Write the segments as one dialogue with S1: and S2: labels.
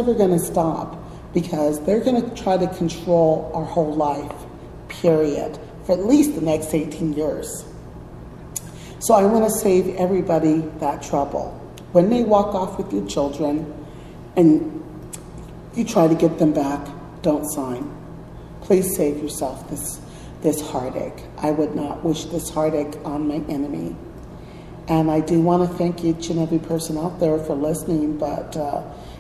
S1: never going to stop because they're going to try to control our whole life, period, for at least the next 18 years. So I want to save everybody that trouble. When they walk off with your children and you try to get them back, don't sign. Please save yourself this heartache. I would not wish this heartache on my enemy. And I do want to thank each and every person out there for listening, but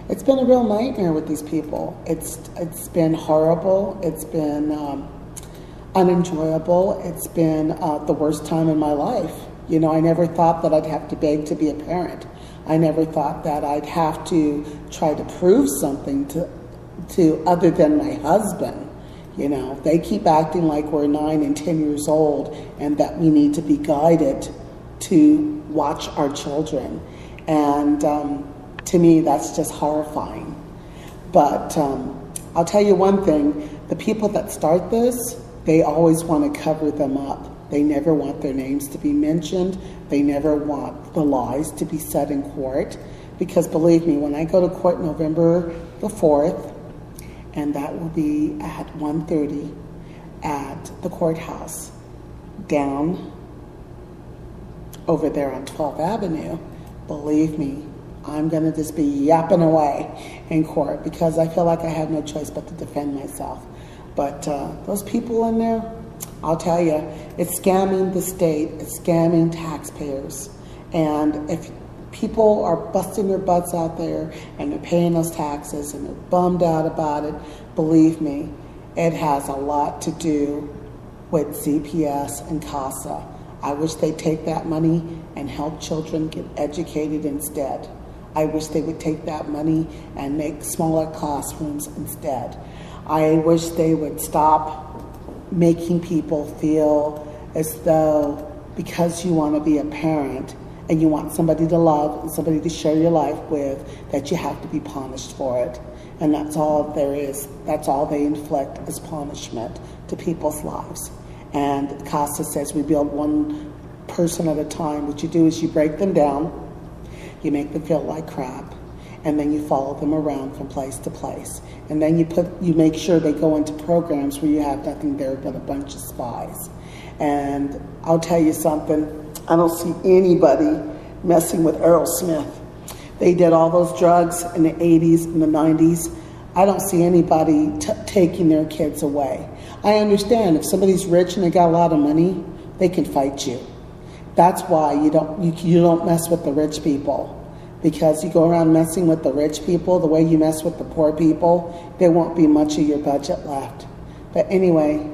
S1: it's been a real nightmare with these people. It's been horrible. It's been unenjoyable. It's been the worst time in my life. You know, I never thought that I'd have to beg to be a parent. I never thought that I'd have to try to prove something to other than my husband. You know, they keep acting like we're 9 and 10 years old and that we need to be guided to watch our children. And to me, that's just horrifying. But I'll tell you one thing, the people that start this, they always want to cover them up. They never want their names to be mentioned. They never want the lies to be said in court. Because believe me, when I go to court November the 4th, and that will be at 1:30 at the courthouse down over there on 12th Avenue, believe me, I'm going to just be yapping away in court because I feel like I have no choice but to defend myself. But those people in there, I'll tell you, it's scamming the state, it's scamming taxpayers. And if people are busting their butts out there and they're paying those taxes and they're bummed out about it, believe me, it has a lot to do with CPS and CASA. I wish they'd take that money and help children get educated instead. I wish they would take that money and make smaller classrooms instead. I wish they would stop making people feel as though because you want to be a parent and you want somebody to love and somebody to share your life with, that you have to be punished for it. And that's all there is. That's all they inflict as punishment to people's lives. And CASA says we build one person at a time. What you do is you break them down, you make them feel like crap, and then you follow them around from place to place. And then you make sure they go into programs where you have nothing there but a bunch of spies. And I'll tell you something, I don't see anybody messing with Errol Smith. They did all those drugs in the 80s and the 90s. I don't see anybody taking their kids away. I understand if somebody's rich and they got a lot of money, they can fight you. That's why you don't mess with the rich people. Because you go around messing with the rich people the way you mess with the poor people, there won't be much of your budget left. But anyway,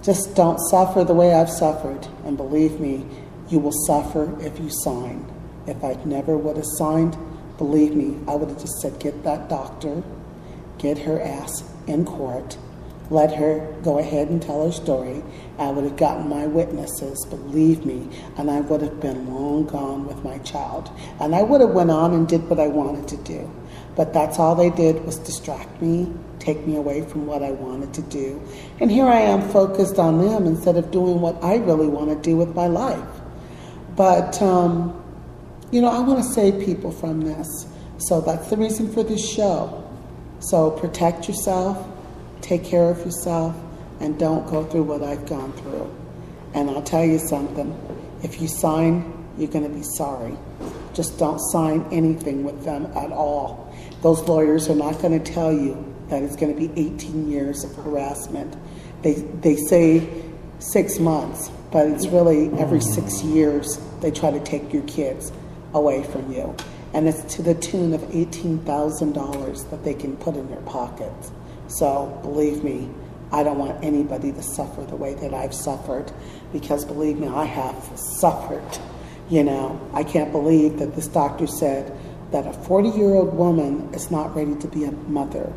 S1: just don't suffer the way I've suffered. And believe me, you will suffer if you sign. If I never would have signed, believe me, I would have just said, get that doctor, get her ass in court, let her go ahead and tell her story. I would have gotten my witnesses, believe me, and I would have been long gone with my child. And I would have went on and did what I wanted to do. But that's all they did was distract me, take me away from what I wanted to do. And here I am focused on them instead of doing what I really want to do with my life. But, you know, I want to save people from this. So that's the reason for this show. So protect yourself, take care of yourself, and don't go through what I've gone through. And I'll tell you something, if you sign, you're going to be sorry. Just don't sign anything with them at all. Those lawyers are not going to tell you that it's going to be 18 years of harassment. They say 6 months, but it's really every 6 years they try to take your kids away from you. And it's to the tune of $18,000 that they can put in their pockets. So believe me, I don't want anybody to suffer the way that I've suffered, because believe me, I have suffered. You know, I can't believe that this doctor said that a 40-year-old woman is not ready to be a mother.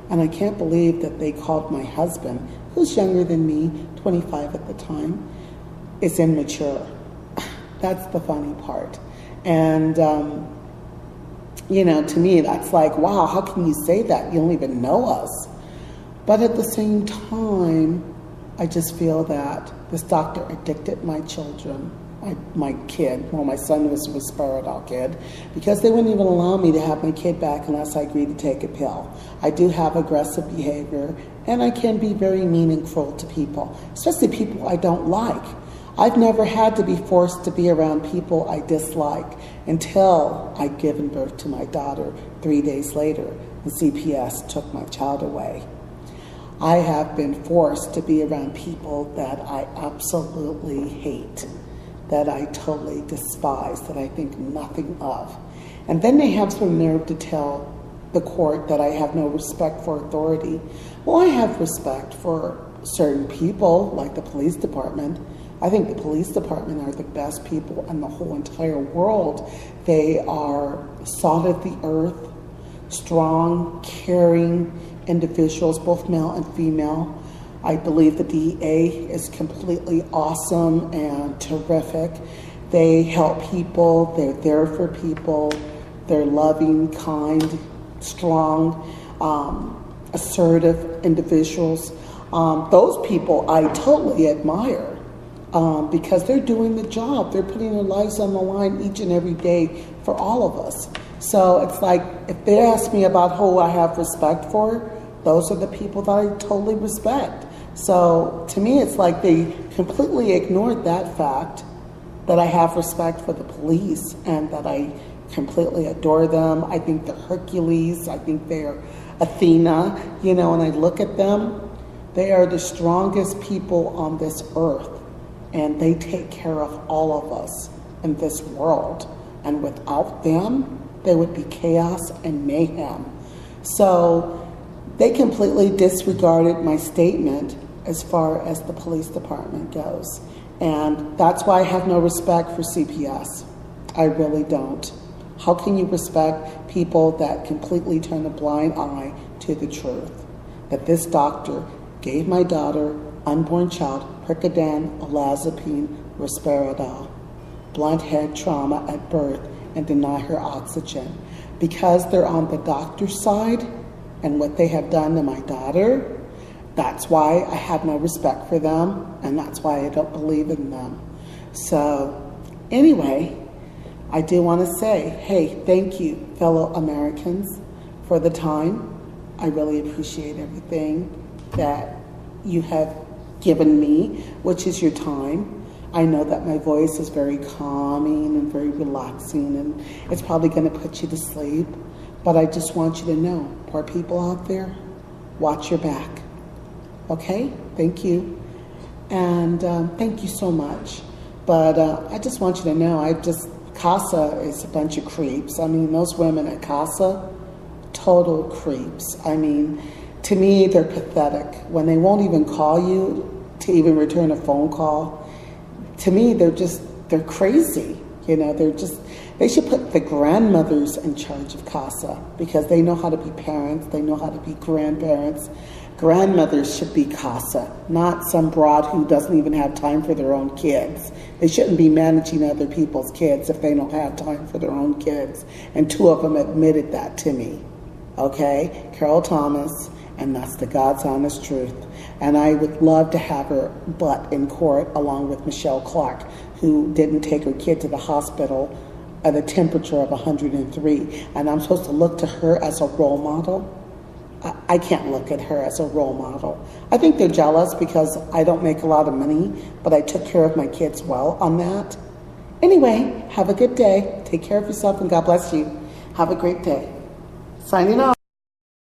S1: And I can't believe that they called my husband, who's younger than me, 25 at the time, is immature. That's the funny part. And, you know, to me, that's like, wow, how can you say that? You don't even know us. But at the same time, I just feel that this doctor addicted my children my kid. Well, my son was a Risperdal kid, because they wouldn't even allow me to have my kid back unless I agreed to take a pill. I do have aggressive behavior, and I can be very mean and cruel to people, especially people I don't like. I've never had to be forced to be around people I dislike until I'd given birth to my daughter 3 days later, and CPS took my child away. I have been forced to be around people that I absolutely hate, that I totally despise, that I think nothing of. And then they have some nerve to tell the court that I have no respect for authority. Well, I have respect for certain people, like the police department. I think the police department are the best people in the whole entire world. They are salt of the earth, strong, caring individuals, both male and female. I believe the DEA is completely awesome and terrific. They help people, they're there for people, they're loving, kind, strong, assertive individuals. Those people I totally admire. Because they're doing the job. They're putting their lives on the line each and every day for all of us. So it's like, if they ask me about who I have respect for, those are the people that I totally respect. So to me, it's like they completely ignored that fact, that I have respect for the police and that I completely adore them. I think they're Hercules. I think they're Athena. You know, and I look at them, they are the strongest people on this earth. And they take care of all of us in this world. And without them, there would be chaos and mayhem. So they completely disregarded my statement as far as the police department goes. And that's why I have no respect for CPS. I really don't. How can you respect people that completely turn a blind eye to the truth? That this doctor gave my daughter, unborn child, Percodan, olanzapine, Risperdal, blunt head trauma at birth, and deny her oxygen. Because they're on the doctor's side and what they have done to my daughter, that's why I have no respect for them, and that's why I don't believe in them. So anyway, I do want to say, hey, thank you, fellow Americans, for the time. I really appreciate everything that you have given me, which is your time. I know that my voice is very calming and very relaxing, and it's probably going to put you to sleep. But I just want you to know, poor people out there, watch your back. Okay? Thank you. And thank you so much. But I just want you to know, CASA is a bunch of creeps. I mean, those women at CASA, total creeps. I mean, to me, they're pathetic. When they won't even call you to even return a phone call, to me, they're crazy. You know, they should put the grandmothers in charge of CASA, because they know how to be parents, they know how to be grandparents. Grandmothers should be CASA, not some broad who doesn't even have time for their own kids. They shouldn't be managing other people's kids if they don't have time for their own kids. And 2 of them admitted that to me. Okay? Carol Thomas, and that's the God's honest truth. And I would love to have her butt in court along with Michelle Clark, who didn't take her kid to the hospital at a temperature of 103. And I'm supposed to look to her as a role model? I can't look at her as a role model. I think they're jealous because I don't make a lot of money, but I took care of my kids well on that. Anyway, have a good day. Take care of yourself and God bless you. Have a great day. Signing off.